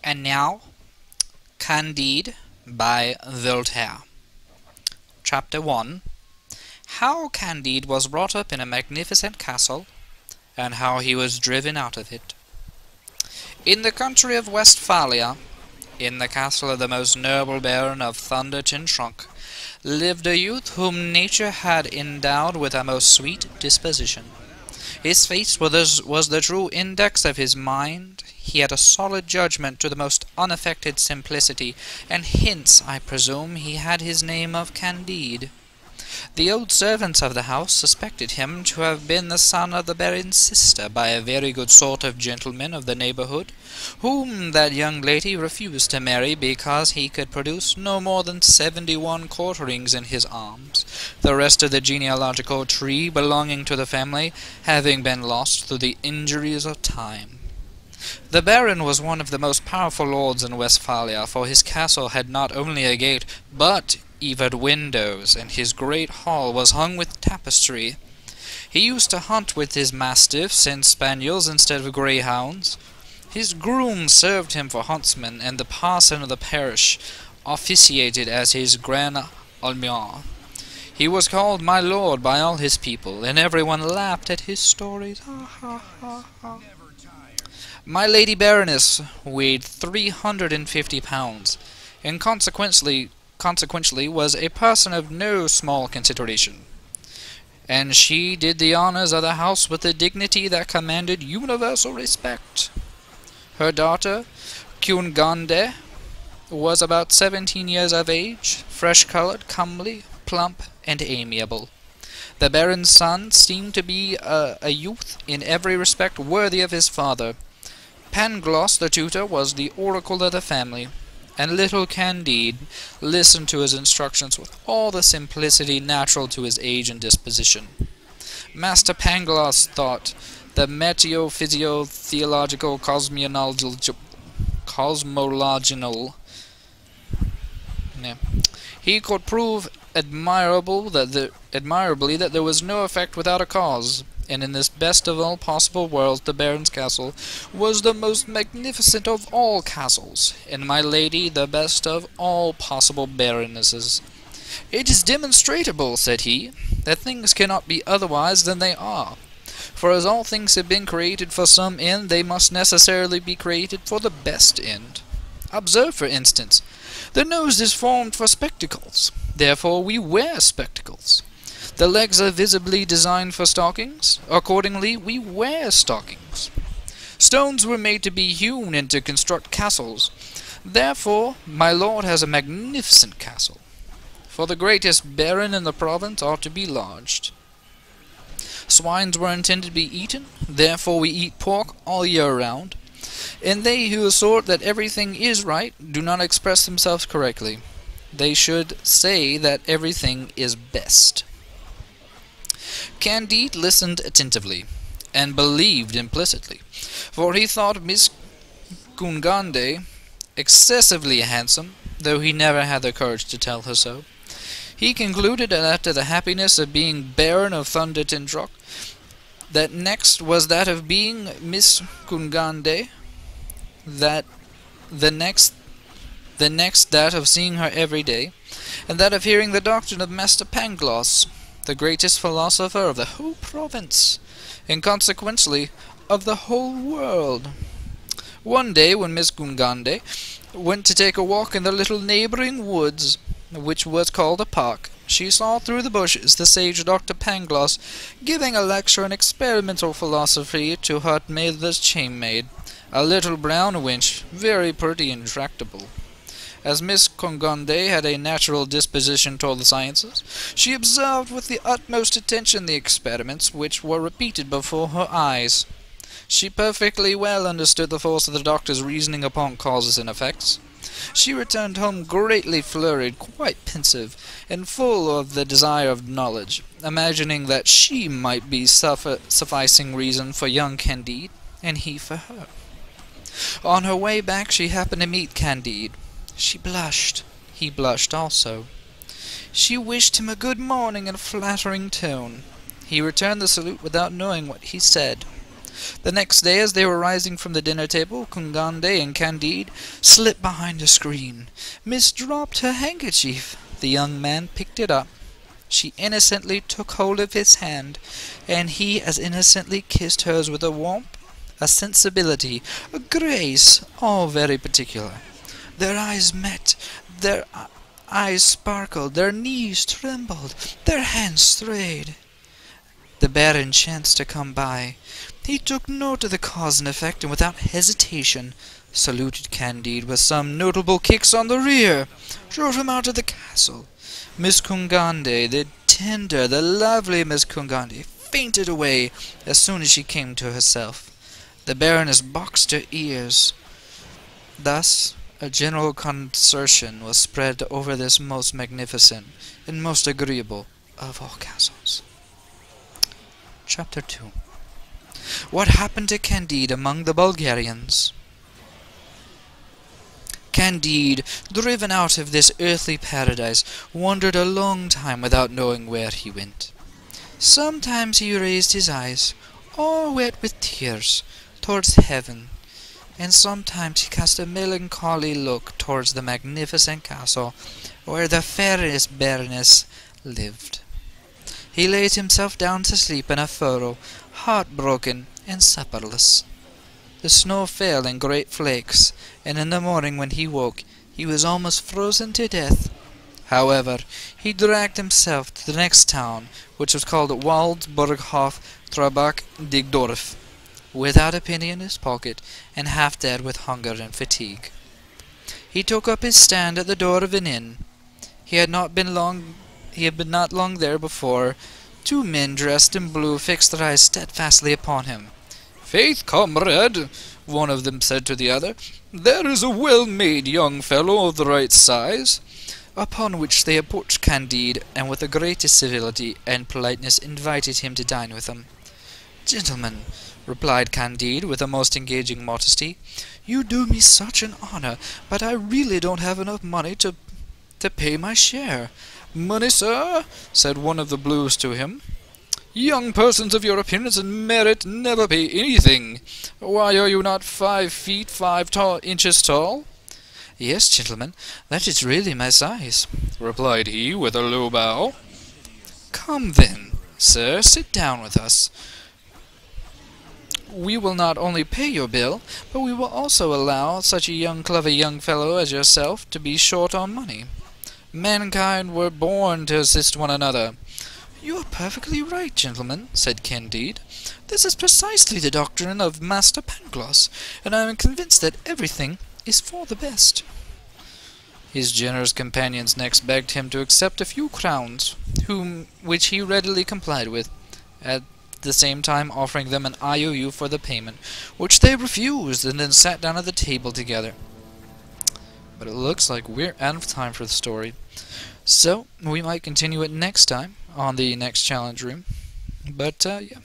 And now, Candide by Voltaire. Chapter 1. How Candide was brought up in a magnificent castle, and how he was driven out of it. In the country of Westphalia, in the castle of the most noble Baron of Thunder-Ten-Tronckh, lived a youth whom nature had endowed with a most sweet disposition. His face was the true index of his mind. He had a solid judgment to the most unaffected simplicity, and hence, I presume, he had his name of Candide. The old servants of the house suspected him to have been the son of the Baron's sister by a very good sort of gentleman of the neighbourhood, whom that young lady refused to marry because he could produce no more than 71 quarterings in his arms, the rest of the genealogical tree belonging to the family having been lost through the injuries of time. The Baron was one of the most powerful lords in Westphalia, for his castle had not only a gate, but even windows, and his great hall was hung with tapestry. He used to hunt with his mastiffs and spaniels instead of greyhounds. His groom served him for huntsman, and the parson of the parish officiated as his grand almoner. He was called my lord by all his people, and everyone laughed at his stories. Ha, ha, ha, ha. My Lady Baroness weighed 350 pounds, and consequently was a person of no small consideration, and she did the honours of the house with a dignity that commanded universal respect. Her daughter, Cunegonde, was about 17 years of age, fresh-coloured, comely, plump, and amiable. The Baron's son seemed to be a youth in every respect worthy of his father. Pangloss, the tutor, was the oracle of the family, and little Candide listened to his instructions with all the simplicity natural to his age and disposition. Master Pangloss thought the meteo-physio-theological cosmological he could prove admirably that there was no effect without a cause, and in this best of all possible worlds the Baron's castle was the most magnificent of all castles, and my lady the best of all possible baronesses. "It is demonstrable," said he, "that things cannot be otherwise than they are. For as all things have been created for some end, they must necessarily be created for the best end. Observe, for instance, the nose is formed for spectacles, therefore we wear spectacles. The legs are visibly designed for stockings, accordingly we wear stockings. Stones were made to be hewn and to construct castles, therefore my lord has a magnificent castle. For the greatest baron in the province ought to be lodged. Swines were intended to be eaten, therefore we eat pork all year round, and they who assert that everything is right do not express themselves correctly. They should say that everything is best." Candide listened attentively, and believed implicitly, for he thought Miss Cunegonde excessively handsome, though he never had the courage to tell her so. He concluded that after the happiness of being Baron of Thunder-Ten-Tronckh, that next was that of being Miss Cunegonde, that the next that of seeing her every day, and that of hearing the doctrine of Master Pangloss, the greatest philosopher of the whole province, and consequently of the whole world. One day, when Miss Cunegonde went to take a walk in the little neighbouring woods, which was called a park, she saw through the bushes the sage Dr. Pangloss giving a lecture on experimental philosophy to her mother's chambermaid, a little brown wench, very pretty and tractable. As Miss Cunegonde had a natural disposition toward the sciences, she observed with the utmost attention the experiments which were repeated before her eyes. She perfectly well understood the force of the doctor's reasoning upon causes and effects. She returned home greatly flurried, quite pensive, and full of the desire of knowledge, imagining that she might be sufficing reason for young Candide, and he for her. On her way back she happened to meet Candide. She blushed. He blushed also. She wished him a good morning in a flattering tone. He returned the salute without knowing what he said. The next day, as they were rising from the dinner table, Kungande and Candide slipped behind a screen. Miss dropped her handkerchief. The young man picked it up. She innocently took hold of his hand, and he as innocently kissed hers with a warmth, a sensibility, a grace, all very particular. Their eyes met, their eyes sparkled, their knees trembled, their hands strayed. The Baron chanced to come by. He took note of the cause and effect, and without hesitation saluted Candide with some notable kicks on the rear, drove him out of the castle. Miss Kungande, the tender, the lovely Miss Kungande, fainted away as soon as she came to herself. The Baroness boxed her ears. Thus a general concern was spread over this most magnificent and most agreeable of all castles. Chapter 2. What happened to Candide among the Bulgarians? Candide, driven out of this earthly paradise, wandered a long time without knowing where he went. Sometimes he raised his eyes, all wet with tears, towards heaven, and sometimes he cast a melancholy look towards the magnificent castle where the fairest Baroness lived. He laid himself down to sleep in a furrow, heartbroken and supperless. The snow fell in great flakes, and in the morning when he woke, he was almost frozen to death. However, he dragged himself to the next town, which was called Waldburghof Trabach Digdorf, without a penny in his pocket, and half dead with hunger and fatigue. He took up his stand at the door of an inn. He had not been long there before. Two men dressed in blue fixed their eyes steadfastly upon him. "Faith, comrade," one of them said to the other, "there is a well-made young fellow of the right size." Upon which they approached Candide, and with the greatest civility and politeness invited him to dine with them. "Gentlemen," replied Candide with a most engaging modesty, "you do me such an honour, but I really don't have enough money to pay my share." "Money, sir?" said one of the blues to him. "Young persons of your appearance and merit never pay anything. Why, are you not 5 feet 5 inches tall?" "Yes, gentlemen, that is really my size," replied he with a low bow. "Come then, sir, sit down with us. We will not only pay your bill, but we will also allow such a clever young fellow as yourself to be short on money. Mankind were born to assist one another." "You are perfectly right, gentlemen," said Candide. "This is precisely the doctrine of Master Pangloss, and I am convinced that everything is for the best." His generous companions next begged him to accept a few crowns, which he readily complied with, at the same time offering them an IOU for the payment, which they refused, and then sat down at the table together. But it looks like we're out of time for the story, so we might continue it next time on the next challenge room. But yeah.